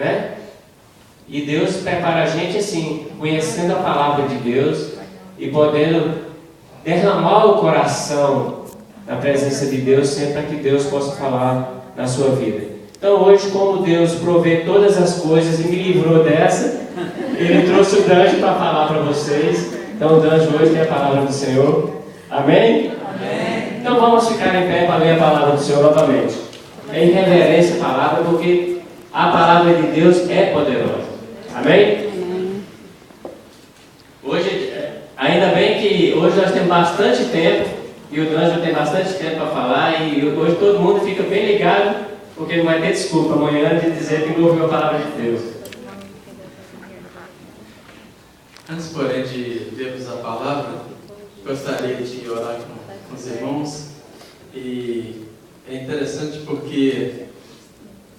né? E Deus prepara a gente assim, conhecendo a palavra de Deus e podendo derramar o coração na presença de Deus, sempre para que Deus possa falar na sua vida. Então hoje, como Deus provê todas as coisas e me livrou dessa, Ele trouxe o Danjo para falar para vocês. Então o Danjo hoje tem a palavra do Senhor. Amém? Amém. Então vamos ficar em pé para ler a palavra do Senhor novamente. É em reverência a palavra, porque a palavra de Deus é poderosa. Amém? Amém. Hoje, ainda bem que hoje nós temos bastante tempo, e o Danjo tem bastante tempo para falar, e hoje todo mundo fica bem ligado, porque não vai ter desculpa amanhã de dizer que não ouviu a palavra de Deus. Antes, porém, de lermos a palavra, gostaria de orar com os irmãos. E é interessante porque,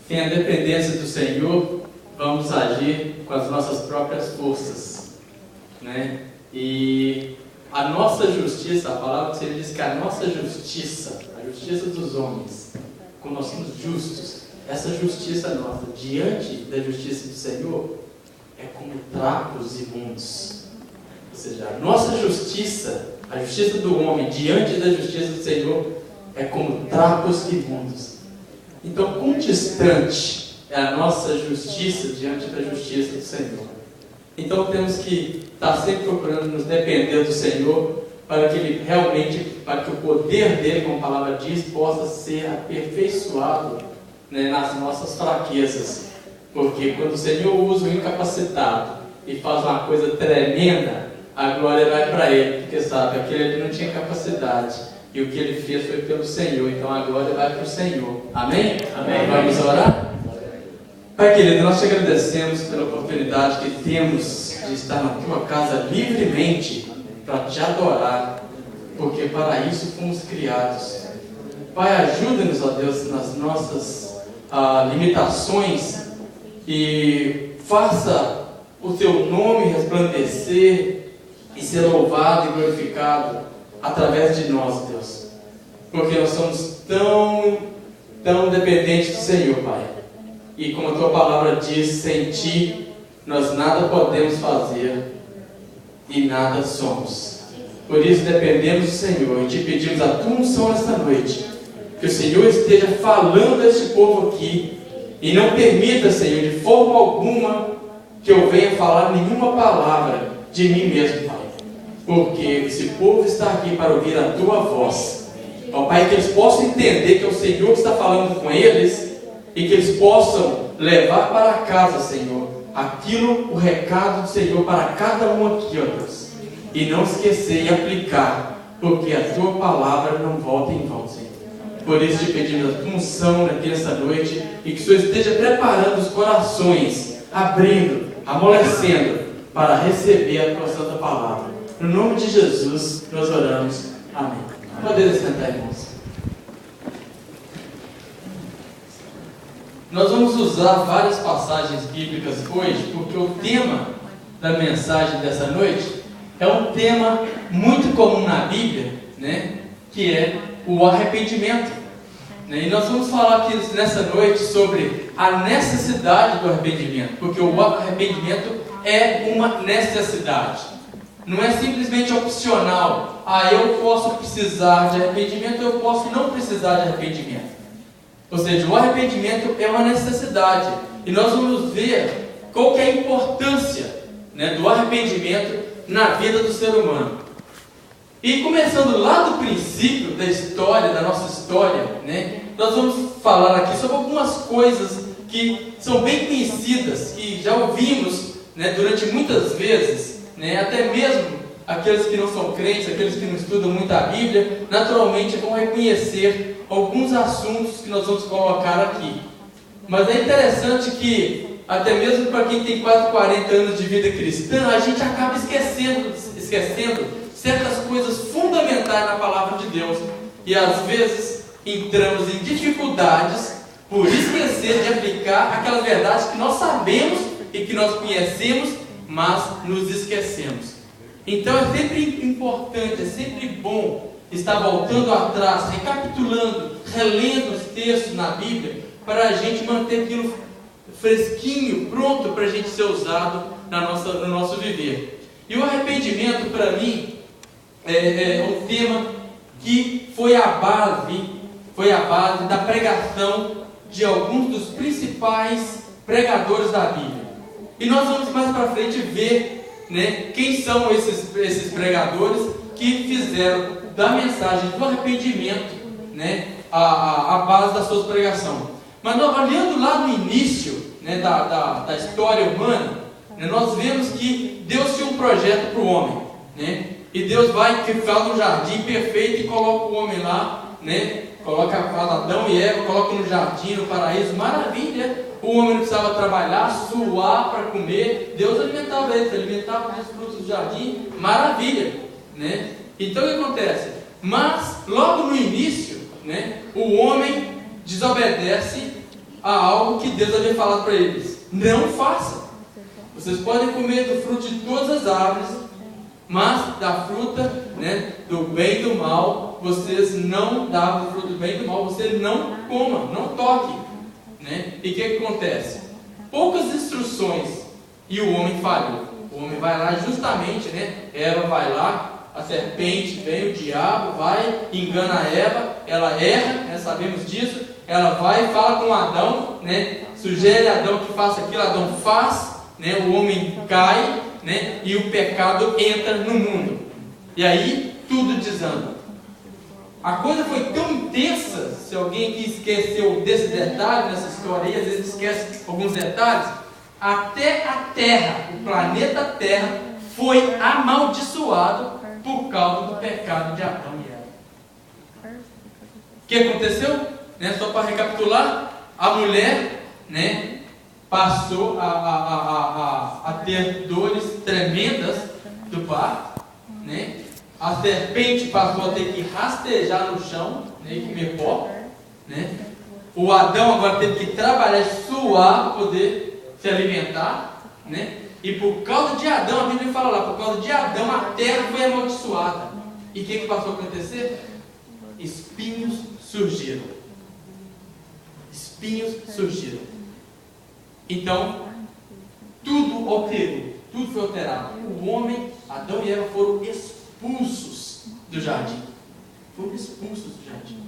sem a dependência do Senhor, vamos agir com as nossas próprias forças, né? E a nossa justiça, a palavra do Senhor diz que a nossa justiça, a justiça dos homens, como nós somos justos, essa justiça nossa, diante da justiça do Senhor, é como trapos imundos. Ou seja, a nossa justiça, a justiça do homem, diante da justiça do Senhor, é como trapos imundos. Então, quão distante é a nossa justiça diante da justiça do Senhor? Então temos que estar sempre procurando nos depender do Senhor, para que Ele realmente, para que o poder dele, como a palavra diz, possa ser aperfeiçoado, né, nas nossas fraquezas. Porque quando o Senhor usa o incapacitado e faz uma coisa tremenda, a glória vai para Ele, porque sabe, aquele ali não tinha capacidade, e o que Ele fez foi pelo Senhor, então a glória vai para o Senhor. Amém? Amém. Vamos orar? Pai querido, nós te agradecemos pela oportunidade que temos de estar na Tua casa livremente para Te adorar, porque para isso fomos criados. Pai, ajuda-nos, ó Deus, nas nossas limitações e faça o Teu nome resplandecer e ser louvado e glorificado através de nós, Deus, porque nós somos tão dependentes do Senhor, Pai. E como a Tua palavra diz, sem Ti nós nada podemos fazer e nada somos. Por isso dependemos do Senhor e Te pedimos a Tua unção nesta noite. Que o Senhor esteja falando a este povo aqui e não permita, Senhor, de forma alguma que eu venha falar nenhuma palavra de mim mesmo, Pai. Porque esse povo está aqui para ouvir a Tua voz. Ó Pai, que eles possam entender que é o Senhor que está falando com eles, e que eles possam levar para casa, Senhor, o recado do Senhor para cada um aqui, ó Deus, e não esquecer e aplicar, porque a Tua palavra não volta em vão, Senhor. Por isso te pedimos a Tua unção aqui nessa noite, e que o Senhor esteja preparando os corações, abrindo, amolecendo, para receber a Tua santa palavra. No nome de Jesus nós oramos. Amém. Podem sentar, irmãos. Nós vamos usar várias passagens bíblicas hoje, porque o tema da mensagem dessa noite é um tema muito comum na Bíblia, né? Que é o arrependimento. E nós vamos falar aqui nessa noite sobre a necessidade do arrependimento, porque o arrependimento é uma necessidade. Não é simplesmente opcional. Eu posso precisar de arrependimento, eu posso não precisar de arrependimento. Ou seja, o arrependimento é uma necessidade. E nós vamos ver qual que é a importância, né, do arrependimento na vida do ser humano. E começando lá do princípio da história, da nossa história, né, nós vamos falar aqui sobre algumas coisas que são bem conhecidas, que já ouvimos, né, durante muitas vezes, né, até mesmo aqueles que não são crentes, aqueles que não estudam muito a Bíblia, naturalmente vão reconhecer alguns assuntos que nós vamos colocar aqui. Mas é interessante que, até mesmo para quem tem quase 40 anos de vida cristã, a gente acaba esquecendo certas coisas fundamentais na palavra de Deus. E às vezes entramos em dificuldades por esquecer de aplicar aquelas verdades que nós sabemos e que nós conhecemos, mas nos esquecemos. Então é sempre importante, é sempre bom estar voltando atrás, recapitulando, relendo os textos na Bíblia, para a gente manter aquilo fresquinho, pronto para a gente ser usado no nosso viver. E o arrependimento, para mim, é um tema que foi a base da pregação de alguns dos principais pregadores da Bíblia. E nós vamos mais para frente ver, né, quem são esses pregadores que fizeram da mensagem do arrependimento, né, a base da sua pregação. Mas nós, olhando lá no início, né, da história humana, né, nós vemos que Deus tinha um projeto para o homem, né? E Deus faz um jardim perfeito e coloca o homem lá, né? Faz Adão e Eva, coloca no jardim, no paraíso, maravilha. O homem não precisava trabalhar, suar para comer. Deus alimentava eles, alimentava os frutos do jardim, maravilha, né? Então o que acontece? Mas logo no início, né, o homem desobedece a algo que Deus havia falado para eles: não façam. Vocês podem comer do fruto de todas as árvores, mas da fruta, né, do bem e do mal, vocês não davam o fruto do bem e do mal, você não coma, não toque, né? E o que acontece? Poucas instruções e o homem falhou. O homem vai lá justamente, né? Eva vai lá, a serpente vem, o diabo vai, engana a Eva, ela erra, né, sabemos disso. Ela vai e fala com Adão, né? Sugere a Adão que faça aquilo, Adão faz, né? O homem cai, né? E o pecado entra no mundo. E aí tudo desanda. A coisa foi tão intensa, se alguém aqui esqueceu desse detalhe nessa história aí, às vezes esquece alguns detalhes, até a Terra, o planeta Terra, foi amaldiçoado por causa do pecado de Adão e Eva. O que aconteceu? Né? Só para recapitular, a mulher, né, passou a ter dores tremendas do parto, né? A serpente passou a ter que rastejar no chão, né, e comer pó, né? O Adão agora teve que trabalhar, suar para poder se alimentar, né? E por causa de Adão, a Bíblia fala lá, por causa de Adão a terra foi amaldiçoada. E o que passou a acontecer? Espinhos surgiram. Espinhos surgiram. Então, tudo alterou, tudo foi alterado. O homem, Adão e Eva foram expulsos do jardim. Foram expulsos do jardim.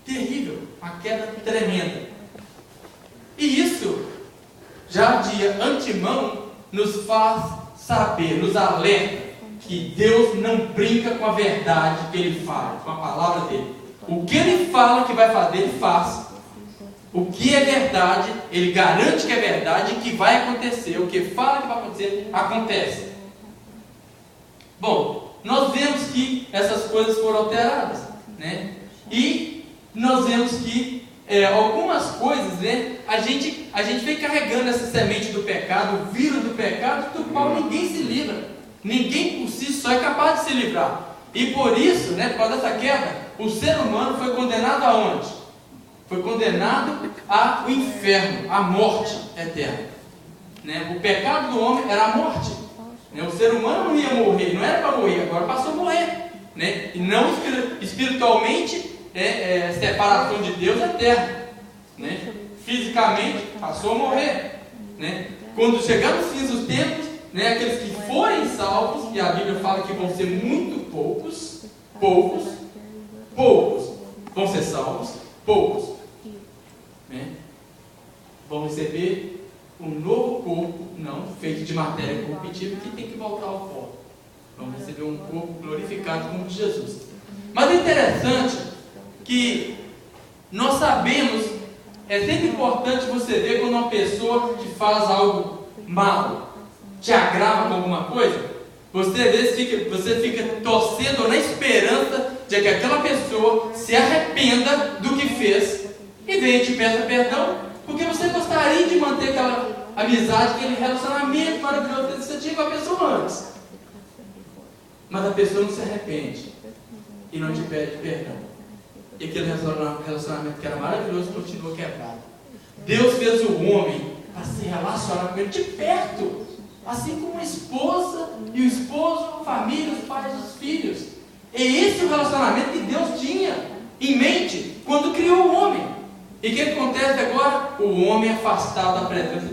Terrível, uma queda tremenda. E isso, já de antemão, nos faz saber, nos alerta que Deus não brinca com a verdade que Ele fala, com a palavra dEle. O que Ele fala que vai fazer, Ele faz. O que é verdade, Ele garante que é verdade e que vai acontecer. O que fala que vai acontecer, acontece. Bom, nós vemos que essas coisas foram alteradas, né? E nós vemos que algumas coisas, né, a gente vem carregando essa semente do pecado, o vírus do pecado, do qual ninguém se livra. Ninguém por si só é capaz de se livrar. E por isso, né, por causa dessa queda, o ser humano foi condenado aonde? Foi condenado ao inferno, à morte eterna. Né? O pecado do homem era a morte. Né? O ser humano não ia morrer, não era para morrer, agora passou a morrer. Né? E não espiritualmente, separação de Deus eterna. Né? Fisicamente, passou a morrer. Né? Quando chegar nos fins dos tempos, né, aqueles que forem salvos, e a Bíblia fala que vão ser muito poucos, vão ser salvos, poucos, né, vão receber um novo corpo, não feito de matéria corruptível, que tem que voltar ao pó. Vão receber um corpo glorificado como o de Jesus. Mas é interessante que nós sabemos, é sempre importante você ver quando uma pessoa te faz algo mal, te agrava com alguma coisa, você às vezes fica torcendo na esperança de que aquela pessoa se arrependa do que fez e venha e te peça perdão, porque você gostaria de manter aquela amizade, aquele relacionamento maravilhoso que você tinha com a pessoa antes. Mas a pessoa não se arrepende e não te pede perdão. E aquele relacionamento que era maravilhoso continua quebrado. Deus fez o homem para se relacionar com ele de perto, assim como a esposa e o esposo, a família, os pais e os filhos. E esse é o relacionamento que Deus tinha em mente quando criou o homem. E o que acontece agora? O homem afastado da presença